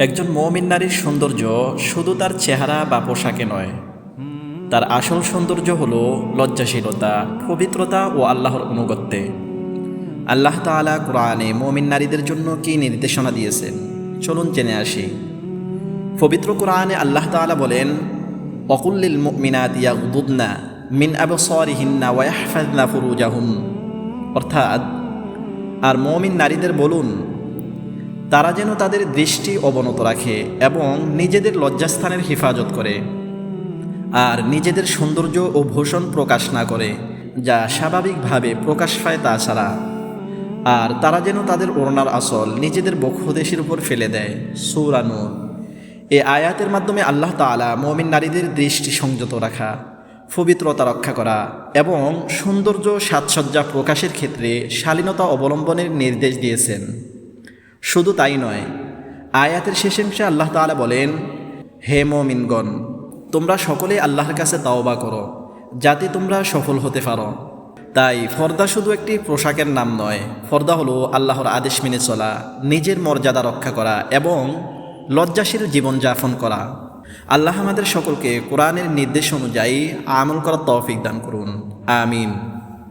একজন মুমিন নারীর সৌন্দর্য শুধু তার চেহারা বা পোশাকে নয়, তার আসল সৌন্দর্য হলো লজ্জাশীলতা, পবিত্রতা ও আল্লাহর অনুগত্যে। আল্লাহ তাআলা কোরআনে মুমিন নারীদের জন্য কী নির্দেশনা দিয়েছেন চলুন জেনে আসি। পবিত্র কোরআনে আল্লাহ তাআলা বলেন, ওয়াকুল্লিল মুমিনাতি ইয়াগদুদনা মিন আবসারিহিন্না ওয়া ইয়াহফাযনা ফুরুজাহুন, অর্থাৎ আর মুমিন নারীদের বলুন তারা যেন তাদের দৃষ্টি অবনত রাখে এবং নিজেদের লজ্জাস্থানের হেফাজত করে, আর নিজেদের সৌন্দর্য ও ভূষণ প্রকাশ না করে যা স্বাভাবিকভাবে প্রকাশ পায় তা ছাড়া। আর তারা যেন তাদের ওড়নার আসল নিজেদের বক্ষদেশের উপর ফেলে দেয়। সূরা নূর। এই আয়াতের মাধ্যমে আল্লাহ তাআলা মুমিন নারীদের দৃষ্টি সংযত রাখা, পবিত্রতা রক্ষা করা এবং সৌন্দর্য সাজসজ্জা প্রকাশের ক্ষেত্রে শালীনতা অবলম্বনের নির্দেশ দিয়েছেন। শুধু তাই নয়, আয়াতের শেষাংশে আল্লাহ তাআলা বলেন, হে মুমিনগণ, তোমরা সকলে আল্লাহর কাছে তাওবা করো যাতে তোমরা সফল হতে পারো। তাই ফর্দা শুধু একটি পোশাকের নাম নয়, ফর্দা হলো আল্লাহর আদেশ মেনে চলা, নিজের মর্যাদা রক্ষা করা এবং লজ্জাশীল জীবনযাপন করা। আল্লাহ আমাদের সকলকে কোরআনের নির্দেশ অনুযায়ী আমল করার তৌফিক দান করুন। আমিন।